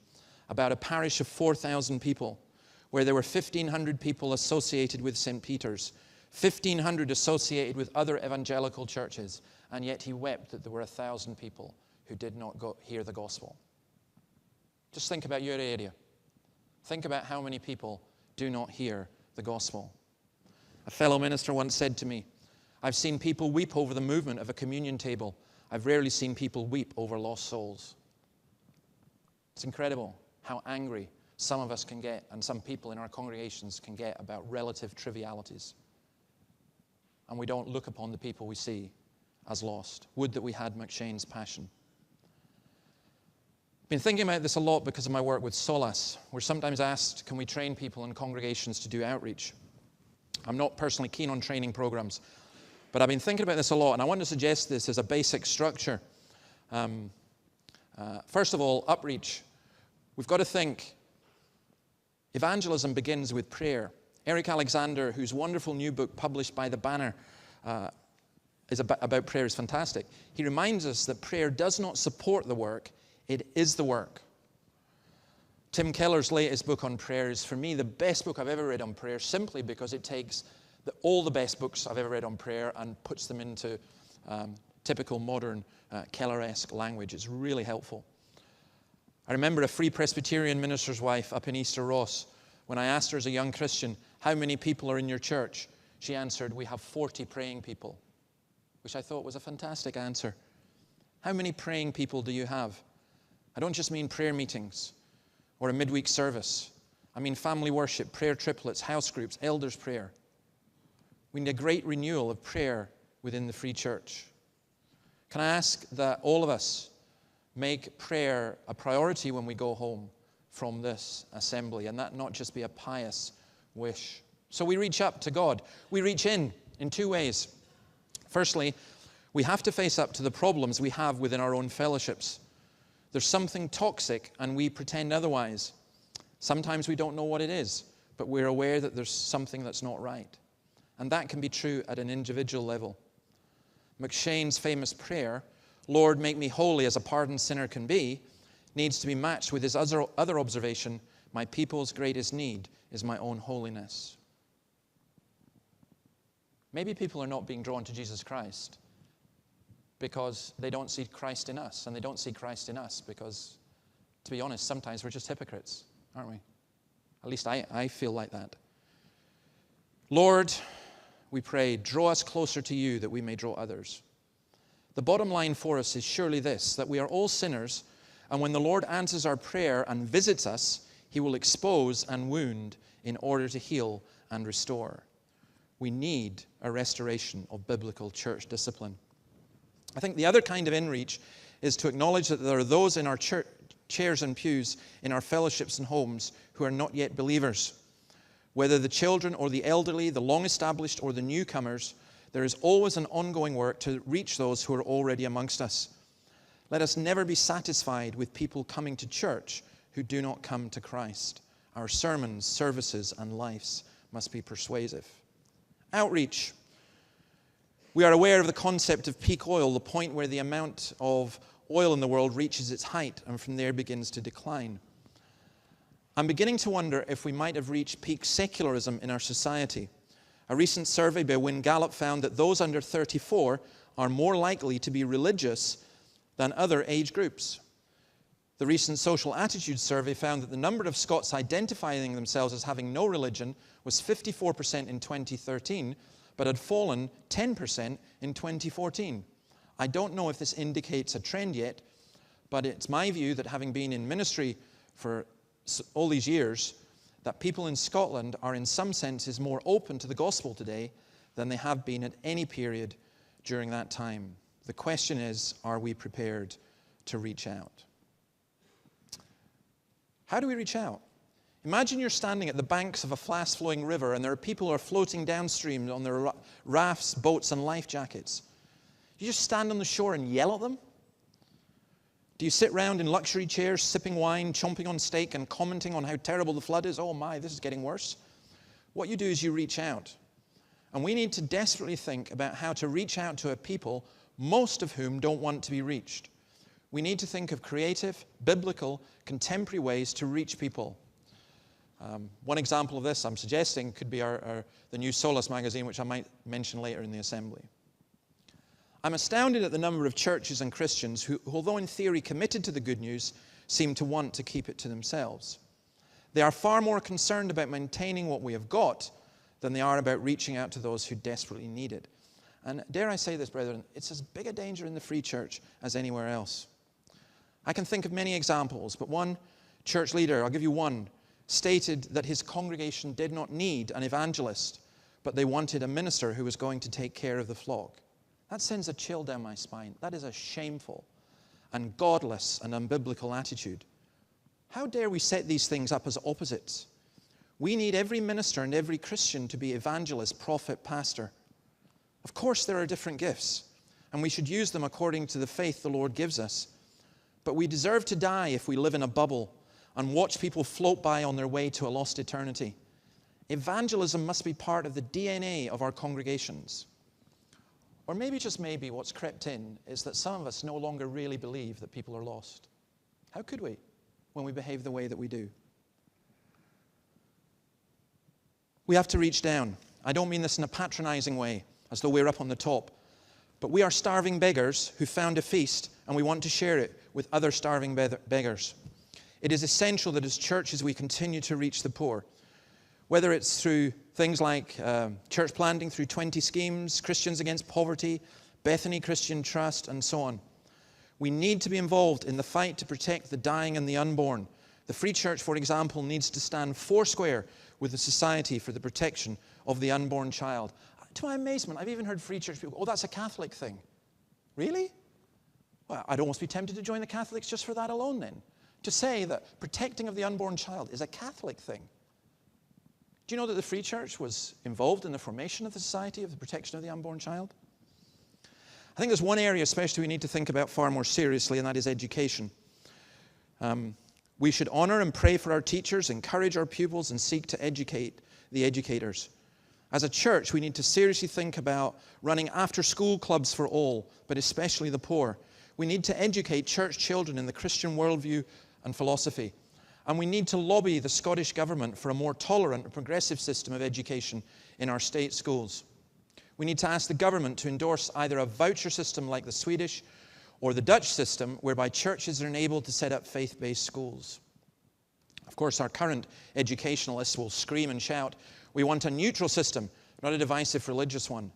about a parish of 4,000 people where there were 1,500 people associated with St. Peter's, 1,500 associated with other evangelical churches, and yet he wept that there were 1,000 people who did not hear the gospel. Just think about your area. Think about how many people do not hear the gospel. A fellow minister once said to me, I've seen people weep over the movement of a communion table. I've rarely seen people weep over lost souls. It's incredible how angry some of us can get and some people in our congregations can get about relative trivialities. And we don't look upon the people we see as lost. Would that we had McShane's passion. I've been thinking about this a lot because of my work with Solas. We're sometimes asked, can we train people in congregations to do outreach? I'm not personally keen on training programs. But I've been thinking about this a lot, and I want to suggest this as a basic structure. First of all, outreach. We've got to think evangelism begins with prayer. Eric Alexander, whose wonderful new book published by The Banner is about prayer, is fantastic. He reminds us that prayer does not support the work, it is the work. Tim Keller's latest book on prayer is, for me, the best book I've ever read on prayer, simply because it takes all the best books I've ever read on prayer and puts them into typical modern Keller-esque language. It's really helpful. I remember a Free Presbyterian minister's wife up in Easter Ross. When I asked her as a young Christian, how many people are in your church? She answered, we have 40 praying people, which I thought was a fantastic answer. How many praying people do you have? I don't just mean prayer meetings or a midweek service. I mean family worship, prayer triplets, house groups, elders' prayer. We need a great renewal of prayer within the Free Church. Can I ask that all of us make prayer a priority when we go home from this assembly, and that not just be a pious wish? So we reach up to God. We reach in two ways. Firstly, we have to face up to the problems we have within our own fellowships. There's something toxic and we pretend otherwise. Sometimes we don't know what it is, but we're aware that there's something that's not right. And that can be true at an individual level. McShane's famous prayer, Lord, make me holy as a pardoned sinner can be, needs to be matched with his other observation, my people's greatest need is my own holiness. Maybe people are not being drawn to Jesus Christ because they don't see Christ in us, and they don't see Christ in us because, to be honest, sometimes we're just hypocrites, aren't we? At least I feel like that. Lord, we pray, draw us closer to you that we may draw others. The bottom line for us is surely this, that we are all sinners, and when the Lord answers our prayer and visits us, he will expose and wound in order to heal and restore. We need a restoration of biblical church discipline. I think the other kind of inreach is to acknowledge that there are those in our chairs and pews, in our fellowships and homes, who are not yet believers. Whether the children or the elderly, the long-established or the newcomers, there is always an ongoing work to reach those who are already amongst us. Let us never be satisfied with people coming to church who do not come to Christ. Our sermons, services, and lives must be persuasive. Outreach. We are aware of the concept of peak oil, the point where the amount of oil in the world reaches its height and from there begins to decline. I'm beginning to wonder if we might have reached peak secularism in our society. A recent survey by Wynne Gallup found that those under 34 are more likely to be religious than other age groups. The recent social attitudes survey found that the number of Scots identifying themselves as having no religion was 54% in 2013, but had fallen 10% in 2014. I don't know if this indicates a trend yet, but it's my view that, having been in ministry for all these years, that people in Scotland are in some senses more open to the gospel today than they have been at any period during that time. The question is, are we prepared to reach out? How do we reach out? Imagine you're standing at the banks of a fast-flowing river and there are people who are floating downstream on their rafts, boats, and life jackets. You just stand on the shore and yell at them? Do you sit round in luxury chairs, sipping wine, chomping on steak, and commenting on how terrible the flood is? Oh my, this is getting worse. What you do is you reach out. And we need to desperately think about how to reach out to a people, most of whom don't want to be reached. We need to think of creative, biblical, contemporary ways to reach people. One example of this I'm suggesting could be the new Solus magazine, which I might mention later in the assembly. I'm astounded at the number of churches and Christians who, although in theory committed to the good news, seem to want to keep it to themselves. They are far more concerned about maintaining what we have got than they are about reaching out to those who desperately need it. And dare I say this, brethren, it's as big a danger in the Free Church as anywhere else. I can think of many examples, but one church leader, I'll give you one, stated that his congregation did not need an evangelist, but they wanted a minister who was going to take care of the flock. That sends a chill down my spine. That is a shameful and godless and unbiblical attitude. How dare we set these things up as opposites? We need every minister and every Christian to be evangelist, prophet, pastor. Of course, there are different gifts, and we should use them according to the faith the Lord gives us. But we deserve to die if we live in a bubble and watch people float by on their way to a lost eternity. Evangelism must be part of the DNA of our congregations. Or maybe, just maybe, what's crept in is that some of us no longer really believe that people are lost. How could we, when we behave the way that we do? We have to reach down. I don't mean this in a patronizing way, as though we're up on the top. But we are starving beggars who found a feast, and we want to share it with other starving beggars. It is essential that as churches we continue to reach the poor, whether it's through things like church planting through 20 schemes, Christians Against Poverty, Bethany Christian Trust, and so on. We need to be involved in the fight to protect the dying and the unborn. The Free Church, for example, needs to stand foursquare with the Society for the Protection of the Unborn Child. To my amazement, I've even heard Free Church people go, oh, that's a Catholic thing. Really? Well, I'd almost be tempted to join the Catholics just for that alone then. To say that protecting of the unborn child is a Catholic thing. Do you know that the Free Church was involved in the formation of the Society of the Protection of the Unborn Child? I think there's one area especially we need to think about far more seriously, and that is education. We should honor and pray for our teachers, encourage our pupils, and seek to educate the educators. As a church, we need to seriously think about running after-school clubs for all, but especially the poor. We need to educate church children in the Christian worldview and philosophy. And we need to lobby the Scottish Government for a more tolerant and progressive system of education in our state schools. We need to ask the government to endorse either a voucher system like the Swedish or the Dutch system, whereby churches are enabled to set up faith-based schools. Of course, our current educationalists will scream and shout, we want a neutral system, not a divisive religious one,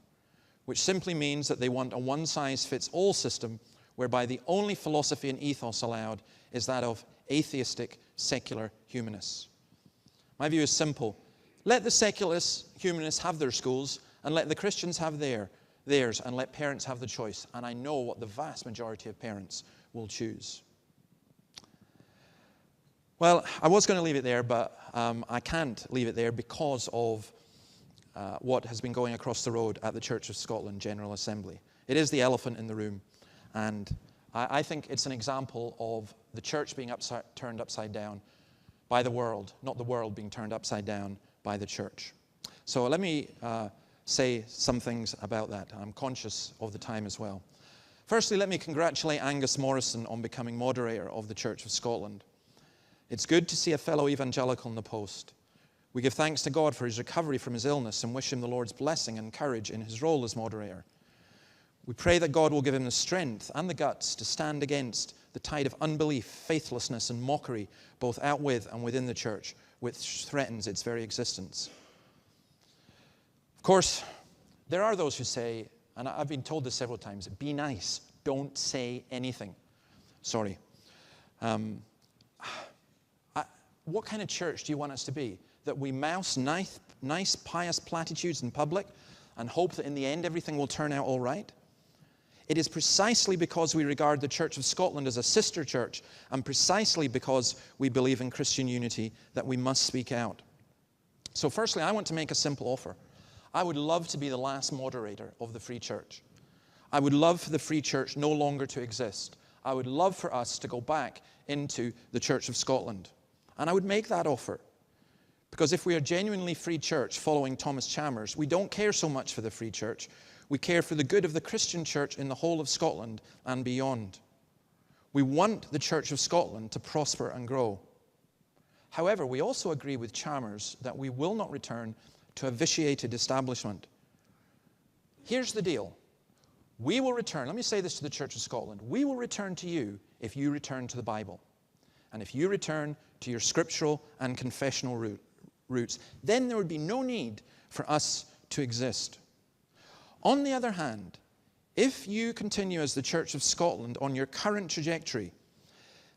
which simply means that they want a one-size-fits-all system whereby the only philosophy and ethos allowed is that of atheistic, secular humanists. My view is simple. Let the secularist humanists have their schools, and let the Christians have theirs, and let parents have the choice. And I know what the vast majority of parents will choose. Well, I was going to leave it there, but I can't leave it there because of what has been going across the road at the Church of Scotland General Assembly. It is the elephant in the room, and I think it's an example of the church being turned upside down by the world, not the world being turned upside down by the church. So let me say some things about that. I'm conscious of the time as well. Firstly, let me congratulate Angus Morrison on becoming moderator of the Church of Scotland. It's good to see a fellow evangelical in the post. We give thanks to God for his recovery from his illness and wish him the Lord's blessing and courage in his role as moderator. We pray that God will give him the strength and the guts to stand against the tide of unbelief, faithlessness, and mockery, both out with and within the church, which threatens its very existence. Of course, there are those who say, and I've been told this several times, be nice, don't say anything. Sorry. What kind of church do you want us to be? That we mouse nice, pious platitudes in public and hope that in the end everything will turn out all right? It is precisely because we regard the Church of Scotland as a sister church, and precisely because we believe in Christian unity, that we must speak out. So firstly, I want to make a simple offer. I would love to be the last moderator of the Free Church. I would love for the Free Church no longer to exist. I would love for us to go back into the Church of Scotland. And I would make that offer. Because if we are genuinely Free Church following Thomas Chalmers, we don't care so much for the Free Church. We care for the good of the Christian church in the whole of Scotland and beyond. We want the Church of Scotland to prosper and grow. However, we also agree with Chalmers that we will not return to a vitiated establishment. Here's the deal. We will return, let me say this to the Church of Scotland, we will return to you if you return to the Bible. And if you return to your scriptural and confessional roots, then there would be no need for us to exist. On the other hand, if you continue as the Church of Scotland on your current trajectory,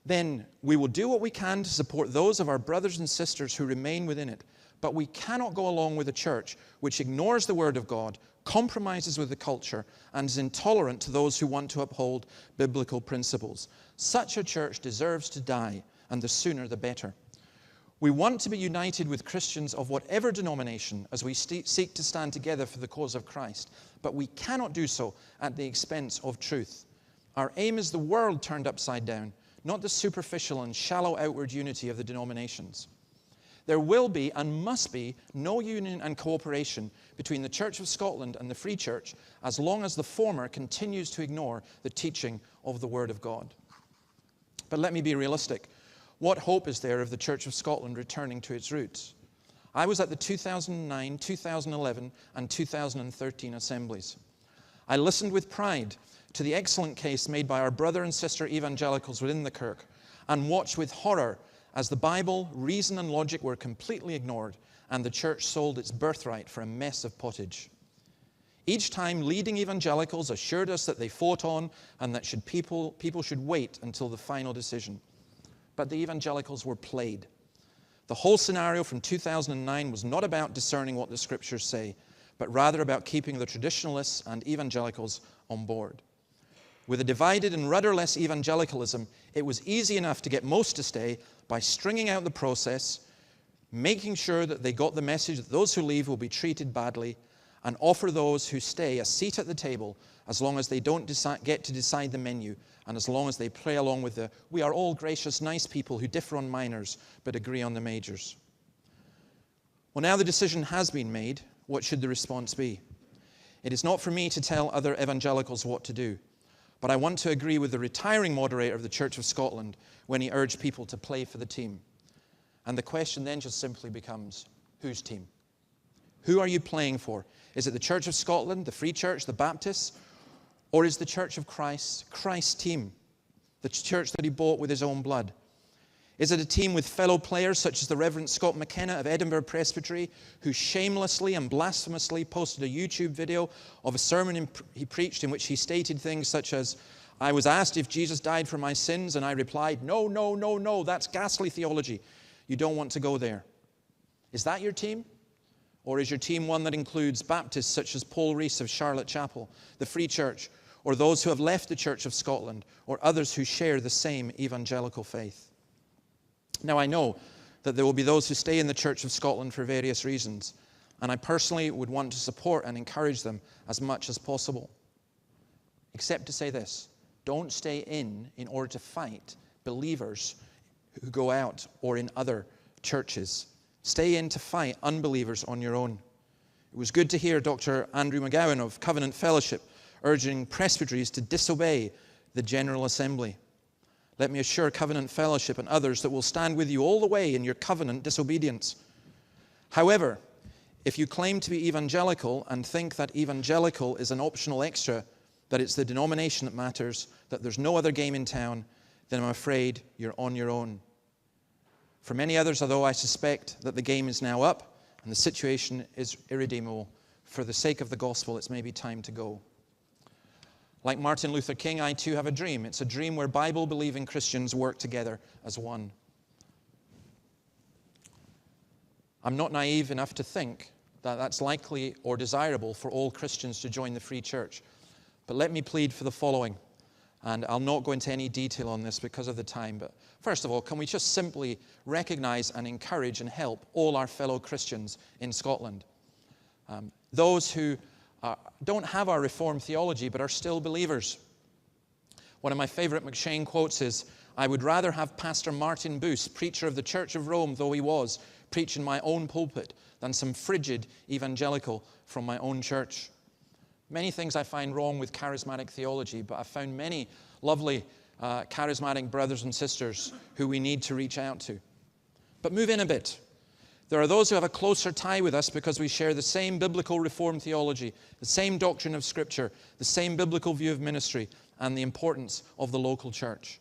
then we will do what we can to support those of our brothers and sisters who remain within it. But we cannot go along with a church which ignores the Word of God, compromises with the culture, and is intolerant to those who want to uphold biblical principles. Such a church deserves to die, and the sooner the better. We want to be united with Christians of whatever denomination as we seek to stand together for the cause of Christ, but we cannot do so at the expense of truth. Our aim is the world turned upside down, not the superficial and shallow outward unity of the denominations. There will be and must be no union and cooperation between the Church of Scotland and the Free Church as long as the former continues to ignore the teaching of the Word of God. But let me be realistic. What hope is there of the Church of Scotland returning to its roots? I was at the 2009, 2011, and 2013 assemblies. I listened with pride to the excellent case made by our brother and sister evangelicals within the Kirk, and watched with horror as the Bible, reason, and logic were completely ignored, and the church sold its birthright for a mess of pottage. Each time, leading evangelicals assured us that they fought on and that people should wait until the final decision. But the evangelicals were played. The whole scenario from 2009 was not about discerning what the Scriptures say, but rather about keeping the traditionalists and evangelicals on board. With a divided and rudderless evangelicalism, it was easy enough to get most to stay by stringing out the process, making sure that they got the message that those who leave will be treated badly, and offer those who stay a seat at the table as long as they don't get to decide the menu, and as long as they play along with the "we are all gracious, nice people who differ on minors but agree on the majors." Well, now the decision has been made. What should the response be? It is not for me to tell other evangelicals what to do, but I want to agree with the retiring moderator of the Church of Scotland when he urged people to play for the team. And the question then just simply becomes, whose team? Who are you playing for? Is it the Church of Scotland, the Free Church, the Baptists? Or is the Church of Christ Christ's team, the church that he bought with his own blood? Is it a team with fellow players such as the Reverend Scott McKenna of Edinburgh Presbytery, who shamelessly and blasphemously posted a YouTube video of a sermon he preached in which he stated things such as, "I was asked if Jesus died for my sins, and I replied, no, no, no, no, that's ghastly theology. You don't want to go there." Is that your team? Or is your team one that includes Baptists such as Paul Rees of Charlotte Chapel, the Free Church, or those who have left the Church of Scotland, or others who share the same evangelical faith? Now, I know that there will be those who stay in the Church of Scotland for various reasons, and I personally would want to support and encourage them as much as possible. Except to say this: don't stay in order to fight believers who go out or in other churches. Stay in to fight unbelievers on your own. It was good to hear Dr. Andrew McGowan of Covenant Fellowship urging presbyteries to disobey the General Assembly. Let me assure Covenant Fellowship and others that we'll stand with you all the way in your covenant disobedience. However, if you claim to be evangelical and think that evangelical is an optional extra, that it's the denomination that matters, that there's no other game in town, then I'm afraid you're on your own. For many others, although I suspect that the game is now up and the situation is irredeemable, for the sake of the gospel, it's maybe time to go. Like Martin Luther King, I too have a dream. It's a dream where Bible-believing Christians work together as one. I'm not naive enough to think that that's likely or desirable for all Christians to join the Free Church. But let me plead for the following, and I'll not go into any detail on this because of the time. But first of all, can we just simply recognize and encourage and help all our fellow Christians in Scotland? Those who don't have our Reformed theology but are still believers. One of my favorite McShane quotes is, "I would rather have Pastor Martin Boos, preacher of the Church of Rome though he was, preach in my own pulpit than some frigid evangelical from my own church." Many things I find wrong with charismatic theology, but I've found many lovely charismatic brothers and sisters who we need to reach out to. But move in a bit. There are those who have a closer tie with us because we share the same biblical Reformed theology, the same doctrine of Scripture, the same biblical view of ministry, and the importance of the local church.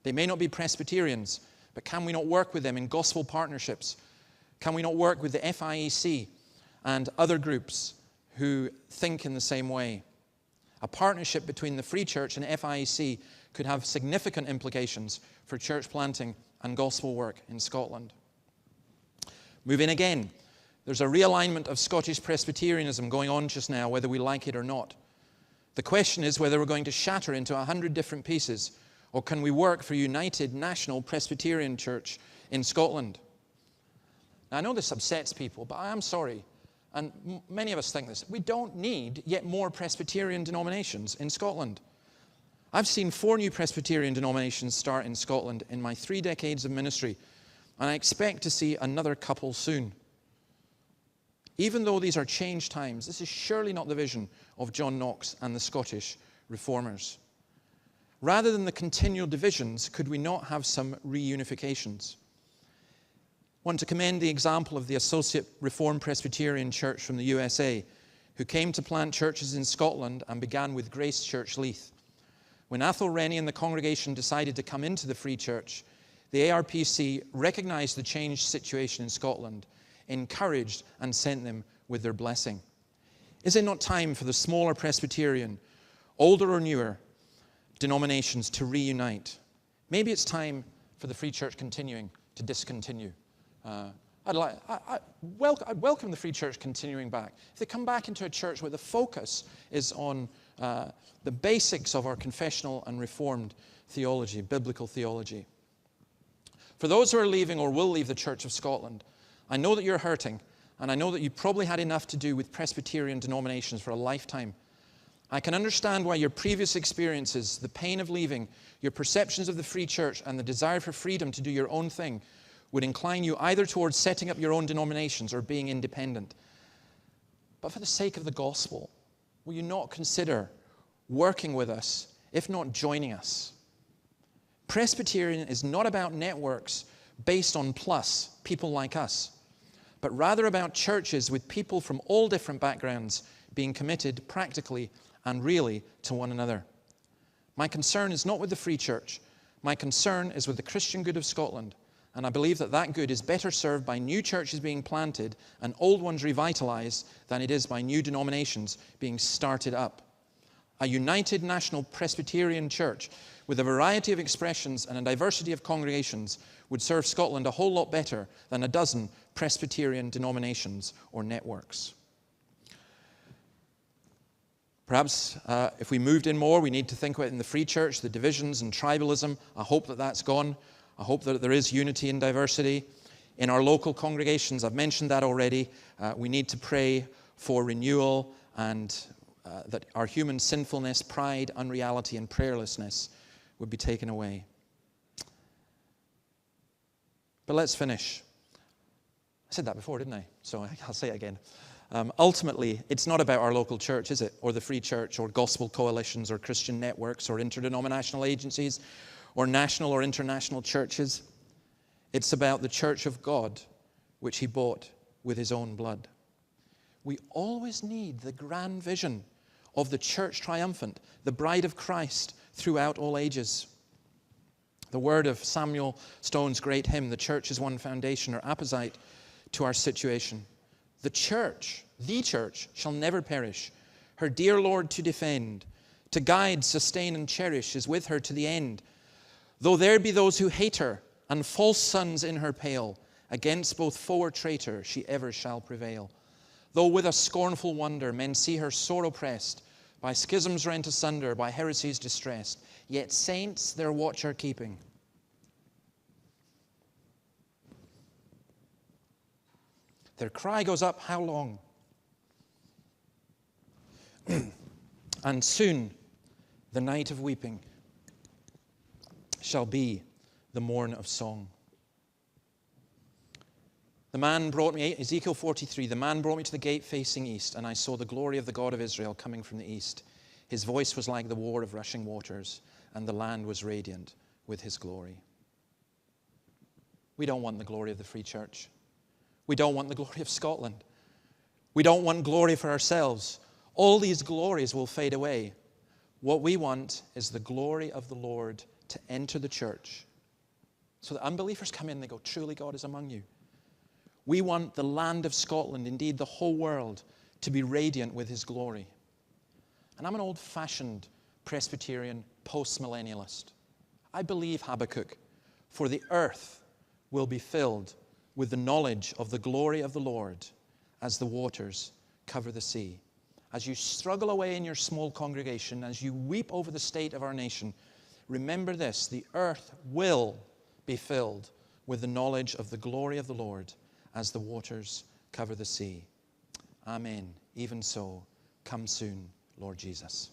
They may not be Presbyterians, but can we not work with them in gospel partnerships? Can we not work with the FIEC and other groups who think in the same way? A partnership between the Free Church and FIEC could have significant implications for church planting and gospel work in Scotland. Move in again. There's a realignment of Scottish Presbyterianism going on just now, whether we like it or not. The question is whether we're going to shatter into 100 different pieces, or can we work for a united national Presbyterian church in Scotland? Now, I know this upsets people, but I am sorry, and many of us think this. We don't need yet more Presbyterian denominations in Scotland. I've seen 4 new Presbyterian denominations start in Scotland in my 3 decades of ministry, and I expect to see another couple soon. Even though these are changed times, this is surely not the vision of John Knox and the Scottish Reformers. Rather than the continual divisions, could we not have some reunifications? I want to commend the example of the Associate Reformed Presbyterian Church from the USA, who came to plant churches in Scotland and began with Grace Church Leith. When Athol Rennie and the congregation decided to come into the Free Church, the ARPC recognized the changed situation in Scotland, encouraged and sent them with their blessing. Is it not time for the smaller Presbyterian, older or newer, denominations to reunite? Maybe it's time for the Free Church continuing to discontinue. I'd welcome the Free Church continuing back. If they come back into a church where the focus is on the basics of our confessional and Reformed theology, biblical theology. For those who are leaving or will leave the Church of Scotland, I know that you're hurting, and I know that you probably had enough to do with Presbyterian denominations for a lifetime. I can understand why your previous experiences, the pain of leaving, your perceptions of the Free Church, and the desire for freedom to do your own thing would incline you either towards setting up your own denominations or being independent. But for the sake of the gospel, will you not consider working with us, if not joining us? Presbyterian is not about networks based on plus, people like us, but rather about churches with people from all different backgrounds being committed practically and really to one another. My concern is not with the Free Church. My concern is with the Christian good of Scotland, and I believe that that good is better served by new churches being planted and old ones revitalized than it is by new denominations being started up. A united national Presbyterian church with a variety of expressions and a diversity of congregations would serve Scotland a whole lot better than a dozen Presbyterian denominations or networks. Perhaps if we moved in more, we need to think about in the Free Church, the divisions and tribalism. I hope that that's gone. I hope that there is unity and diversity. In our local congregations, I've mentioned that already, we need to pray for renewal and that our human sinfulness, pride, unreality, and prayerlessness would be taken away. But let's finish. I said that before, didn't I? So I'll say it again. Ultimately, it's not about our local church, is it? Or the Free Church, or gospel coalitions, or Christian networks, or interdenominational agencies, or national or international churches. It's about the church of God, which he bought with his own blood. We always need the grand vision of the church triumphant, the bride of Christ throughout all ages. The word of Samuel Stone's great hymn, "The Church is One Foundation," or apposite to our situation. The church shall never perish, her dear Lord to defend, to guide, sustain, and cherish is with her to the end. Though there be those who hate her, and false sons in her pale, against both foe or traitor she ever shall prevail. Though with a scornful wonder men see her sore oppressed, by schisms rent asunder, by heresies distressed, yet saints their watch are keeping. Their cry goes up, how long? And soon the night of weeping shall be the morn of song. The man brought me, Ezekiel 43, the man brought me to the gate facing east, and I saw the glory of the God of Israel coming from the east. His voice was like the roar of rushing waters, and the land was radiant with his glory. We don't want the glory of the Free Church. We don't want the glory of Scotland. We don't want glory for ourselves. All these glories will fade away. What we want is the glory of the Lord to enter the church. So that unbelievers come in and they go, truly God is among you. We want the land of Scotland, indeed the whole world, to be radiant with his glory. And I'm an old-fashioned Presbyterian post-millennialist. I believe Habakkuk, for the earth will be filled with the knowledge of the glory of the Lord as the waters cover the sea. As you struggle away in your small congregation, as you weep over the state of our nation, remember this, the earth will be filled with the knowledge of the glory of the Lord as the waters cover the sea. Amen. Even so, come soon, Lord Jesus.